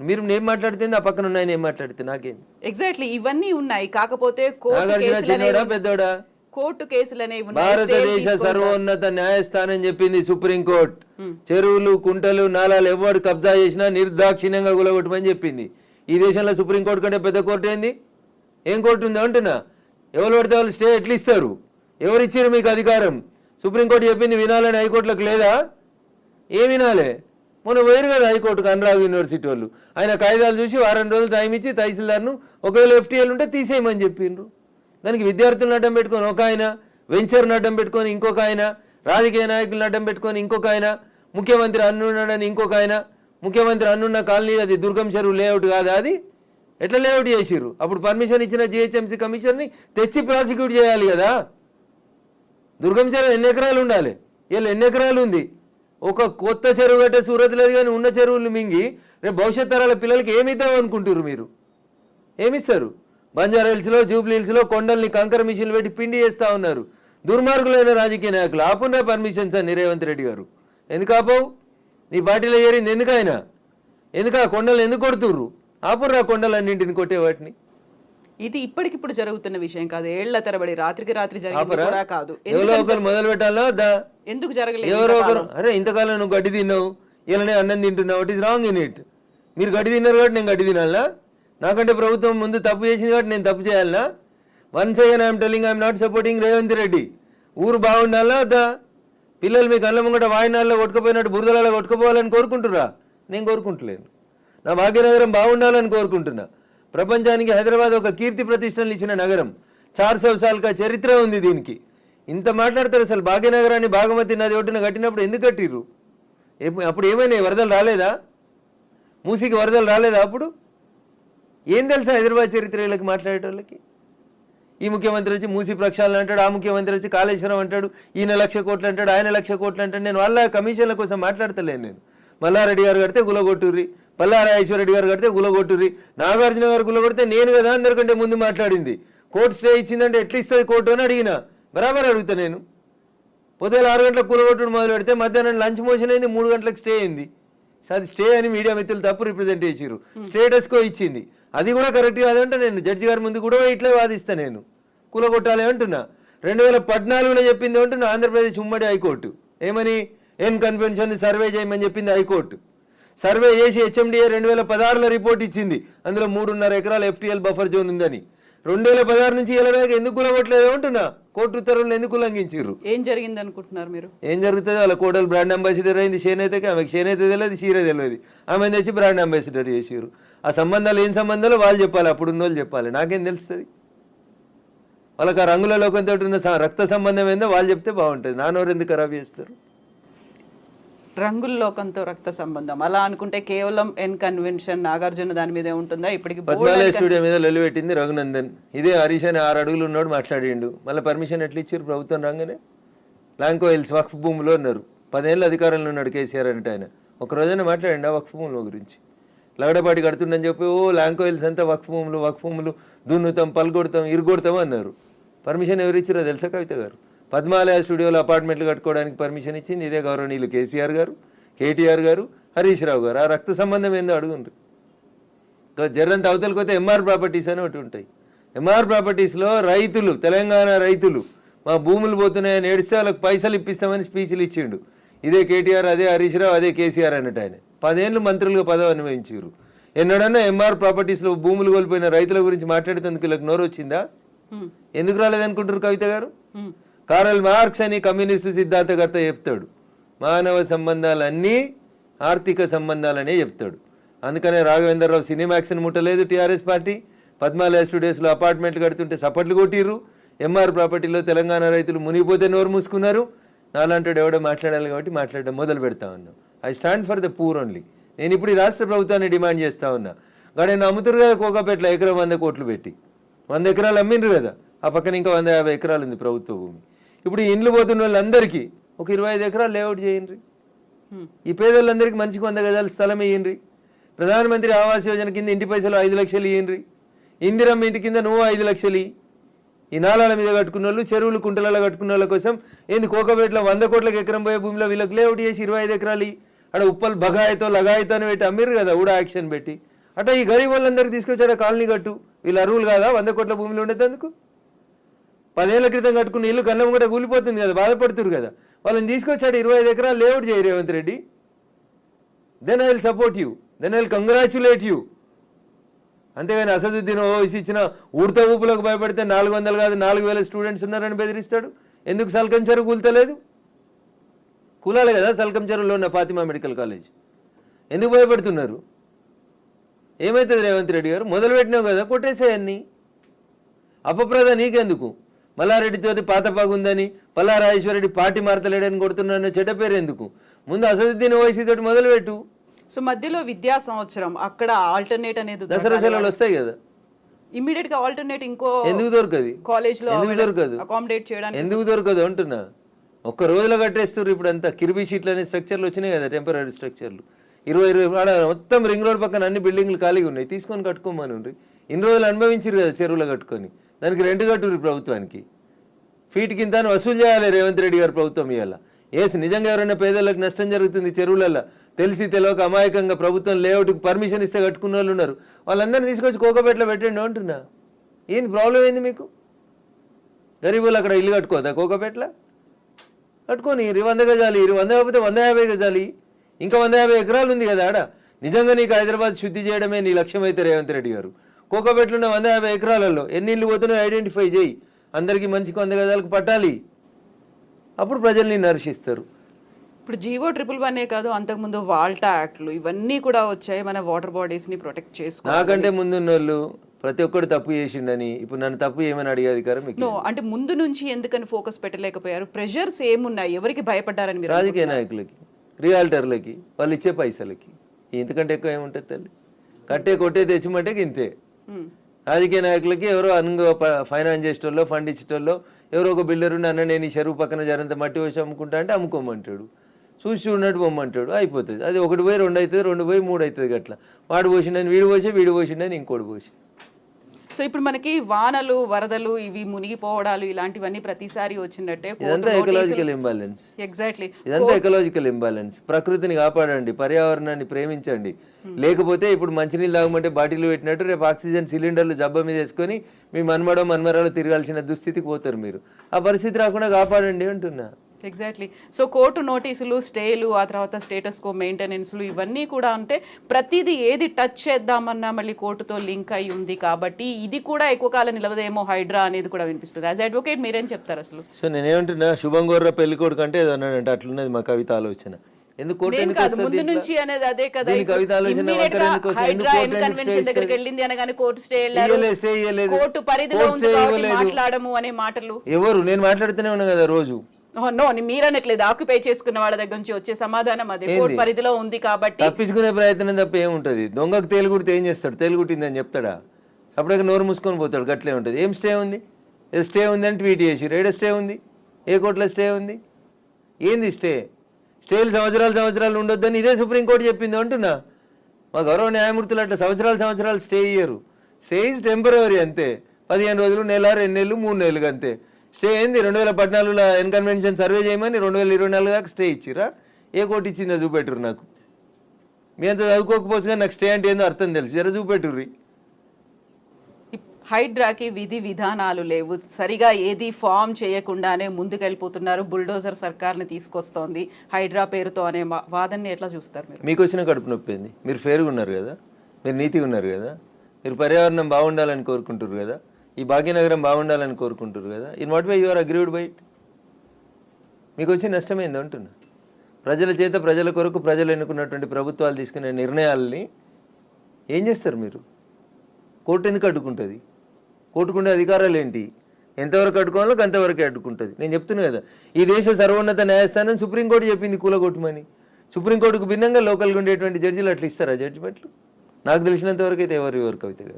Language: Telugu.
మీరు నేను మాట్లాడుతుంది ఆ పక్కన ఉన్నాయి నేను మాట్లాడితే నాకేంది ఎగ్జాక్ట్లీ ఇవన్నీ ఉన్నాయి. కాకపోతే పెద్దోడా కోర్టు కేసులనే భారతదేశ సర్వోన్నత న్యాయస్థానం చెప్పింది సుప్రీంకోర్టు చెరువులు కుంటలు నాలాలు ఎవరు కబ్జా చేసినా నిర్దాక్షిణ్యంగా గులగొట్టమని చెప్పింది. ఈ దేశంలో సుప్రీంకోర్టు కంటే పెద్ద కోర్టు ఏంది? ఏం కోర్టు ఉంది అంటున్నా? ఎవరు పడితే వాళ్ళు స్టే ఎట్లు ఇస్తారు? ఎవరు ఇచ్చారు మీకు అధికారం? సుప్రీంకోర్టు చెప్పింది వినాలని హైకోర్టులకు లేదా? ఏం వినాలే? మొన్న పోయారు కదా హైకోర్టుకు అనురాగ్ యూనివర్సిటీ వాళ్ళు. ఆయన కాయిదాలు చూసి వారం రోజులు టైం ఇచ్చి తహసీల్దార్ను ఒకవేళ ఎఫ్టీఎల్ ఉంటే తీసేయమని చెప్పిండ్రు. దానికి విద్యార్థులను అడ్డం పెట్టుకొని ఒక ఆయన, వెంచర్ను అడ్డం పెట్టుకొని ఇంకొక ఆయన, రాజకీయ నాయకులను అడ్డం పెట్టుకొని ఇంకొక ఆయన, ముఖ్యమంత్రి అన్నున్నాడని ఇంకొక ఆయన, ముఖ్యమంత్రి అన్నున్న కాలనీ అది దుర్గం చెరువు లేఅవుట్ కాదా? అది ఎట్లా లేఅవుట్ చేసిర్రు? అప్పుడు పర్మిషన్ ఇచ్చిన జిహెచ్ఎంసీ కమిషన్ని తెచ్చి ప్రాసిక్యూట్ చేయాలి కదా. దుర్గం చెరువు ఎన్ని ఎకరాలు ఉండాలి? వీళ్ళు ఎన్ని ఎకరాలు ఉంది? ఒక కొత్త చెరువు కట్టే సూరత్ లేదు కానీ ఉన్న చెరువులు మింగి రేపు భవిష్యత్ తరాల పిల్లలకి ఏమిద్దాం అనుకుంటారు మీరు? ఏమిస్తారు? బంజారా హిల్స్లో, జూబ్లీ హిల్స్లో కొండల్ని కంకర మిషన్లు పెట్టి పిండి చేస్తూ ఉన్నారు దుర్మార్గులైన రాజకీయ నాయకులు. ఆపున్నా పర్మిషన్స్ అని రేవంత్ రెడ్డి గారు. ఎందుకు ఆపవు? నీ పార్టీలో చేరింది ఎందుకైనా? ఎందుకు ఆ కొండలు ఎందుకు కొడుతుర్రు? ఆపుర్రా కొండలన్నింటిని కొట్టే వాటిని. ఇది ఇప్పటికిప్పుడు జరుగుతున్న విషయం కాదు, ఏళ్ల తరబడి రాత్రికి రాత్రి జరిగింది కాదు. ఎవరో ఒకరు మొదలు పెట్టాలా? ఎందుకు జరగలేదు? ఎవరో ఒకరు అరే ఇంతకాలం నువ్వు గడ్డి తిన్నావు, ఇలానే అన్నం తింటున్నావు, it is wrong in it. మీరు గడ్డి తిన్నారు కాబట్టి నేను గడ్డి తినాలా? నాకంటే ప్రభుత్వం ముందు తప్పు చేసింది కాబట్టి నేను తప్పు చేయాలనా? Once again I'm telling I'm not supporting Revanth Reddy. ఊరు బాగుండాలా వద్దా? పిల్లలు మీ కళ్ళ ముంగట వాయినాల్లో కొట్టుకుపోయినట్టు బురదలలో కొట్టుకుపోవాలని కోరుకుంటురా? నేను కోరుకుంటలేను. నా భాగ్యనగరం బాగుండాలని కోరుకుంటున్నా. ప్రపంచానికి హైదరాబాద్ ఒక కీర్తి ప్రతిష్టలు ఇచ్చిన నగరం. 400 సార్లుగా చరిత్ర ఉంది దీనికి. ఇంత మాట్లాడతారు అసలు. భాగ్యనగరాన్ని భాగమతి నది ఒడ్డున కట్టినప్పుడు ఎందుకు కట్టిర్రు? అప్పుడు ఏమైనా వరదలు రాలేదా? మూసికి వరదలు రాలేదా? అప్పుడు ఏం తెలుసా హైదరాబాద్ చరిత్ర వీళ్ళకి మాట్లాడేటోళ్ళకి? ఈ ముఖ్యమంత్రి వచ్చి మూసి ప్రక్షాళన అంటాడు, ఆ ముఖ్యమంత్రి వచ్చి కాళేశ్వరం అంటాడు, ఈయన 1,00,000 కోట్లు అంటాడు, ఆయన 1,00,000 కోట్లు అంటాడు. నేను వాళ్ళ కమిషన్ల కోసం మాట్లాడతలేను. నేను మల్లారెడ్డి గారు కడితే గులగొట్టుర్రి, పల్లారాజేశ్వరరెడ్డి గారు కడితే గులగొట్టుర్రి, నాగార్జున గారు గులగొడితే నేను కదా అందరికంటే ముందు మాట్లాడింది. కోర్టు స్టే ఇచ్చిందంటే ఎట్లా ఇస్తుంది కోర్టు అని అడిగిన. బరాబర్ అడుగుతా నేను. పొద్దున 6 గంటలకు కూలగొట్టుడు మొదలు పెడితే మధ్యాహ్నం లంచ్ మోషన్ అయింది, 3 గంటలకు స్టే అయింది. అది స్టే అని మీడియా మిత్రులు తప్పు రిప్రజెంట్ చేసిరు. స్టేటస్కో ఇచ్చింది, అది కూడా కరెక్ట్ కాదంటే నేను జడ్జి గారి ముందు కూడా ఇట్లా వాదిస్తా. నేను కూలగొట్టాలి అంటున్నా. 2014లో చెప్పింది అంటున్నా ఆంధ్రప్రదేశ్ ఉమ్మడి హైకోర్టు. ఏమని? ఎన్ కన్వెన్షన్ సర్వే చేయమని చెప్పింది హైకోర్టు. సర్వే చేసి హెచ్ఎండిఏ 2016లో రిపోర్ట్ ఇచ్చింది. అందులో 3.5 ఎకరాల ఎఫ్టీఎల్ బఫర్ జోన్ ఉందని. 2016 నుంచి ఇలా ఎందుకు కూలగొట్టలేదు అంటున్నా. కోర్టు ఉత్తర్వులు ఎందుకు ఉల్లంఘించారు? ఏం జరిగింది అనుకుంటున్నారు మీరు? ఏం జరుగుతుంది? వాళ్ళ కోడలు బ్రాండ్ అంబాసిడర్ అయింది చేనేతకి. ఆమెకి చేనేత తెలియదు, చీర తెలియదు. ఆమె తెచ్చి బ్రాండ్ అంబాసిడర్ చేసారు. ఆ సంబంధాలు ఏం సంబంధాలు వాళ్ళు చెప్పాలి, అప్పుడు ఉన్న వాళ్ళు చెప్పాలి. నాకేం తెలుస్తుంది? వాళ్ళకి ఆ రంగుల లోకంతో ఉన్న రక్త సంబంధం ఏందో వాళ్ళు చెప్తే బాగుంటుంది. నానోరు ఎందుకు ఖరాబ్ చేస్తారు? రంగుల లోకంతో రక్త సంబంధం అలా అనుకుంటే కేవలం ఎన్ కన్వెన్షన్ నాగార్జున దాని మీదే ఉంటుందా? ఇప్పటికి పద్మాలయ స్టూడియో మీద లొల్లి పెట్టింది రఘునందన్. ఇదే హరీష్ అని 6 అడుగులు ఉన్నాడు మాట్లాడిండు. మళ్ళీ పర్మిషన్ ఎట్లా ఇచ్చారు ప్రభుత్వం రాగానే? లాంకో హిల్స్ వక్ఫ్ భూమిలో ఉన్నారు. 10 ఏళ్ళు అధికారంలో ఉన్నాడు కేసీఆర్ అంటే. ఆయన ఒక రోజైనా మాట్లాడండి ఆ వక్ఫ్ భూముల గురించి? లగడపాటి కడుతుండని చెప్పి లాంకో హిల్స్ అంతా వక్ఫ్ భూములు దున్నుతాం, పల్గొడతాం, ఇరుగొడతాం అన్నారు. పర్మిషన్ ఎవరు ఇచ్చారో తెలుసా కవిత గారు? పద్మాలయ స్టూడియోలో అపార్ట్మెంట్లు కట్టుకోవడానికి పర్మిషన్ ఇచ్చింది ఇదే గౌరవనీయులు కేసీఆర్ గారు, కేటీఆర్ గారు, హరీష్ రావు గారు. ఆ రక్త సంబంధం ఏందో అడుగుండ్రు. జర్రంత అవతలకి పోతే ఎంఆర్ ప్రాపర్టీస్ అని ఒకటి ఉంటాయి. ఎంఆర్ ప్రాపర్టీస్లో రైతులు, తెలంగాణ రైతులు మా భూములు పోతున్నాయని ఏడిస్తే వాళ్ళకి పైసలు ఇప్పిస్తామని స్పీచ్లు ఇచ్చిండు. ఇదే కేటీఆర్, అదే హరీష్ రావు, అదే కేసీఆర్ అన్నట్టు. ఆయన 10 ఏళ్ళు మంత్రులుగా పదవి అనుభవించారు. ఎన్నడన్నా ఎంఆర్ ప్రాపర్టీస్లో భూములు కోల్పోయిన రైతుల గురించి మాట్లాడేందుకు వీళ్ళకి నోరు వచ్చిందా? ఎందుకు రాలేదనుకుంటారు కవిత గారు? కారల్ మార్క్స్ అని కమ్యూనిస్టు సిద్ధాంతకర్త చెప్తాడు, మానవ సంబంధాలన్నీ ఆర్థిక సంబంధాలనే చెప్తాడు. అందుకనే రాఘవేంద్రరావు సినిమాక్స్ని ముట్టలేదు టీఆర్ఎస్ పార్టీ. పద్మాలయ స్టూడియోస్లో అపార్ట్మెంట్లు కడుతుంటే సపట్లు కొట్టిర్రు. ఎంఆర్ ప్రాపర్టీలో తెలంగాణ రైతులు మునిగిపోతే నోరు మూసుకున్నారు. నాలాంటి ఎవడో మాట్లాడాలి కాబట్టి మాట్లాడడం మొదలు పెడతా ఉన్నాం. I stand for the poor only. నేను ఇప్పుడు ఈ రాష్ట్ర ప్రభుత్వాన్ని డిమాండ్ చేస్తా ఉన్నా. కానీ అమ్ముతురు కదా కోకాపేటలో ఎకరం 100 కోట్లు పెట్టి 100 ఎకరాలు అమ్మిండ్రు కదా. ఆ పక్కన ఇంకా 150 ఎకరాలు ఉంది ప్రభుత్వ భూమి. ఇప్పుడు ఈ ఇండ్లు పోతున్న వాళ్ళందరికీ ఒక 25 ఎకరాలు లేఅవుట్ చేయండి. ఈ పేదోళ్ళందరికీ మంచికి 100 గజాల స్థలం ఇయ్యండి. ప్రధానమంత్రి ఆవాస్ యోజన కింద ఇంటి పైసలు 5 లక్షలు ఇయ్యండి. ఇందిరమ్మ ఇంటి కింద నువ్వు 5 లక్షలు. ఈ నాలాల మీద కట్టుకున్న వాళ్ళు, చెరువులు కుంటలలో కట్టుకున్న వాళ్ళ కోసం ఏంది కోకపేటలో 100 కోట్లకు ఎకరం పోయే భూమిలో వీళ్ళకి లేఅవుట్ చేసి 25 ఎకరాలు అక్కడ ఉప్పల్ బగాయితో లగాయితో అని పెట్టి అమ్మిరు కదా ఊడా యాక్షన్ పెట్టి. అట్లా ఈ గరీబ్ వాళ్ళందరికీ తీసుకొచ్చాడు కాలనీ కట్టు, వీళ్ళు అరువులు కాదా 100 కోట్ల భూమిలో ఉండేందుకు? 10 ఏళ్ల క్రితం కట్టుకున్న ఇల్లు కన్నం కూడా కూలిపోతుంది కదా, బాధపడుతురు కదా. వాళ్ళని తీసుకొచ్చాడు 25 ఎకరాలు లేఅవుట్ చేయి Revanth Reddy. Then I will support you, then I will congratulate you. అంతేగాని అసదుద్దీన్ ఓవైసీ ఇచ్చిన ఉడత ఊపులకు భయపడితే 400 కాదు 4000 స్టూడెంట్స్ ఉన్నారని బెదిరిస్తాడు. ఎందుకు సల్కం చెరువు కూల్తలేదు? కూలాలి కదా సల్కం చెరువులో ఉన్న ఫాతిమా మెడికల్ కాలేజ్. ఎందుకు భయపడుతున్నారు? ఏమవుతుంది రేవంత్ రెడ్డి గారు? మొదలుపెట్టినావు కదా, కొట్టేసేయన్ని. అపప్రద నీకెందుకు? మల్లారెడ్డితోటి పాతపాగుందని, పల్లారాజేశ్వరరెడ్డి పార్టీ మారతలేడని కొడుతున్నారన్న చెడ్డ పేరు ఎందుకు? ముందు అసదుద్దీన్ ఓవైసీ తోటి మొదలుపెట్టు. సో మధ్యలో విద్యా సంవత్సరం అక్కడ ఆల్టర్నేట్ అనేది దసరా సెలవులు వస్తాయి కదా, ఇమీడియట్ గా ఆల్టర్నేట్ ఇంకో ఎందుకు దొరకదు? కాలేజ్ లో ఎందుకు దొరకదు? అకామిడేట్ చేయడానికి ఎందుకు దొరకదు అంటున్నా. ఒక్క రోజులో కట్టేస్తారు. ఇప్పుడు అంతా కిర్బీ షీట్లు అనే స్ట్రక్చర్లు వచ్చినాయి కదా, టెంపరీ స్ట్రక్చర్లు. 20 మొత్తం రింగ్ రోడ్ పక్కన అన్ని బిల్డింగ్లు ఖాళీగా ఉన్నాయి, తీసుకొని కట్టుకోమని ఉండ్రి. ఇన్ని రోజులు అనుభవించారు కదా చెరువులో కట్టుకొని, దానికి రెంట్ కట్టుర్రి ప్రభుత్వానికి. ఫీట్ కింద వసూలు చేయాలి రేవంత్ రెడ్డి గారు ప్రభుత్వం ఇవాళ. నిజంగా ఎవరైనా పేదలకు నష్టం జరుగుతుంది చెరువులలో తెలిసి తెలియక అమాయకంగా ప్రభుత్వం లేఅవుట్కి పర్మిషన్ ఇస్తే కట్టుకున్న వాళ్ళు ఉన్నారు, వాళ్ళందరినీ తీసుకొచ్చి కోకపేటలో పెట్టండి అంటున్నా. ఏంది ప్రాబ్లం ఏంది మీకు? గరీబులు అక్కడ ఇల్లు కట్టుకోదా కోకపేటలో? కట్టుకొని 100 గజాలి, 100 కాకపోతే 150 గజాలి, ఇంకా 150 ఎకరాలు ఉంది కదా ఆడ. నిజంగా నీకు హైదరాబాద్ శుద్ధి చేయడమే నీ లక్ష్యం అయితే రేవంత్ రెడ్డి గారు, కోకపేటలో ఉన్న 150 ఎకరాలలో ఎన్ని ఇల్లు పోతున్నాయో ఐడెంటిఫై చేయి, అందరికీ మంచికి 100 గజాలకు పట్టాలి. అప్పుడు ప్రజల్ని నరిశిస్తారు. ఇప్పుడు జీవో 111 కాదు, అంతకుముందు వాల్టా యాక్ట్లు ఇవన్నీ కూడా వచ్చాయి మన వాటర్ బాడీస్ ని ప్రొటెక్ట్ చేసుకో. నాకంటే ముందున్న వాళ్ళు ప్రతి ఒక్కరు తప్పు చేసిండని ఇప్పుడు నన్ను తప్పు ఏమని అడిగే అధికారం మీకు? నో, అంటే ముందు నుంచి ఎందుకని ఫోకస్ పెట్టలేకపోయారు? ప్రెషర్స్ ఏమున్నాయి? ఎవరికి భయపడ్డారని మీరు? రాజకీయ నాయకులకి, రియాల్టర్లకి, వాళ్ళు ఇచ్చే పైసలకి. ఇంతకంటే ఎక్కువ ఏముంటుంది తల్లి? కట్టే కొట్టే తెచ్చిమంటే ఇంతే. రాజకీయ నాయకులకి ఎవరో అనుగో ఫైనాన్స్ చేసేటోళ్ళో ఫండ్ ఇచ్చేటోళ్ళో ఎవరో ఒక బిల్డర్ ఉండి అన్న నేను ఈ చెరువు పక్కన జరంత మట్టి వేసి అమ్ముకుంటా అంటే అమ్ముకోమంటాడు, చూసి చూడనట్టు పొమ్మంటాడు, అయిపోతుంది. అది 1 పోయి 2 అవుతుంది, 2 పోయి 3 అవుతుంది. అట్లా వాడు పోసిండని వీడు పోసిండని ఇంకోటి పోసి. సో ఇప్పుడు మనకి వానలు వరదలు ఇవి మునిగిపోవడాలు ఇలాంటివన్నీ ప్రతిసారి వచ్చినట్టే ఇదంతా ఎకలాజికల్ ఇంబాలెన్స్. ఎగ్జాక్ట్లీ, ఇదంతా ఎకలాజికల్ ఇంబాలెన్స్. ప్రకృతిని కాపాడండి, పర్యావరణాన్ని ప్రేమించండి. లేకపోతే ఇప్పుడు మంచినీళ్ళు తాగమంటే బాటిల్ పెట్టినట్టు రేపు ఆక్సిజన్ సిలిండర్లు జబ్బ మీద వేసుకొని మీ మన్మరాలు తిరగాల్సిన దుస్థితికి పోతారు మీరు. ఆ పరిస్థితి రాకుండా కాపాడండి అంటున్నా. ఎగ్జాక్ట్లీ. సో కోర్టు నోటీసులు, స్టేలు, ఆ తర్వాత స్టేటస్ కో మెయింటెనెన్స్లు ఇవన్నీ కూడా అంటే ప్రతిదీ ఏది టచ్ చేద్దామన్నా మళ్ళీ కోర్టుతో లింక్ అయి ఉంది కాబట్టి ఇది కూడా ఎక్కువ కాలం నిలవదేమో హైడ్రా అనేది కూడా వినిపిస్తుంది. యాజ్ అడ్వకేట్ మీరేం చెప్తారు అసలు? సో నేనేమంటున్నా, శుభం గోర్ర పెళ్లి కొడుకు అంటే ఏదో అన్నాడంటే అట్లున్నది మా కవిత ఆలోచన. ఎందుకు కోర్టు ఎందుకు కాదు, ముందు నుంచి అనేది అదే కదా. కవిత ఆలోచన హైడ్రా కన్వెన్షన్ దగ్గరికి వెళ్ళింది అనగానే కోర్టు స్టే వెళ్ళారు, కోర్టు పరిధిలో ఉంది కాబట్టి మాట్లాడము అనే మాటలు ఎవరు? నేను మాట్లాడుతూనే ఉన్నా కదా రోజు. నో, మీరనట్లేదు, ఆక్యుపై చేసుకున్న వాళ్ళ దగ్గర నుంచి వచ్చే సమాధానం అదే, కోర్టు పరిధిలో ఉంది కాబట్టి. తప్పించుకునే ప్రయత్నం తప్ప ఏముంటది? దొంగకు తేలుగుడితే ఏం చేస్తాడు? తేలుగుట్టిందని చెప్తాడా? సపరేట్గా నోరు మూసుకొని పోతాడు. గట్లే ఉంటుంది. ఏం స్టే ఉంది? స్టే ఉంది అని ట్వీట్ చేసి ఏడ స్టే ఉంది? ఏ కోర్టులో స్టే ఉంది? ఏంది స్టే? స్టేలు సంవత్సరాలు ఉండొద్దని ఇదే సుప్రీంకోర్టు చెప్పింది అంటున్నా. మా గౌరవ న్యాయమూర్తులు అట్లా సంవత్సరాలు స్టే ఇయ్యరు. స్టే ఈజ్ టెంపరవరీ అంతే. 15 రోజులు, నెల, 2 నెలలు, 3 నెలలు అంతే. స్టే ఏంది? 2014లో ఎన్ కన్వెన్షన్ సర్వే చేయమని 2024 దాకా స్టే ఇచ్చిరా? ఏ కోర్టు ఇచ్చిందో చూపెట్టురు నాకు. మీ అంత చదువుకోకపోవచ్చు కానీ నాకు స్టే అంటే ఏందో అర్థం తెలుసు. జర చూపెట్టుర్రి. హైడ్రాకి విధి విధానాలు లేవు, సరిగా ఏది ఫామ్ చేయకుండానే ముందుకెళ్ళిపోతున్నారు, బుల్డోజర్ సర్కార్ని తీసుకొస్తోంది హైడ్రా పేరుతో అనే వాదనని ఎట్లా చూస్తారు మీరు? మీకు వచ్చిన కడుపు నొప్పి ఏంది? మీరు ఫేర్గా ఉన్నారు కదా, మీరు నీతిగా ఉన్నారు కదా, మీరు పర్యావరణం బాగుండాలని కోరుకుంటారు కదా, ఈ భాగ్యనగరం బాగుండాలని కోరుకుంటారు కదా. In what way you are agreed by it? మీకు వచ్చి నష్టమైంది అంటున్నా. ప్రజల చేత, ప్రజల కొరకు ప్రజలు ఎన్నుకున్నటువంటి ప్రభుత్వాలు తీసుకునే నిర్ణయాలని ఏం చేస్తారు మీరు? కోర్టు ఎందుకు అడ్డుకుంటుంది? కోర్టుకుండే అధికారాలు ఏంటి? ఎంతవరకు అడ్డుకోవాలో అంతవరకే అడ్డుకుంటుంది. నేను చెప్తున్నా కదా, ఈ దేశ సర్వోన్నత న్యాయస్థానం సుప్రీంకోర్టు చెప్పింది కూలగొట్టమని. సుప్రీంకోర్టుకు భిన్నంగా లోకల్గా ఉండేటువంటి జడ్జిలు అట్లా ఇస్తారా జడ్జిమెంట్లు? నాకు తెలిసినంత వరకు అయితే ఎవరు కవిత గారు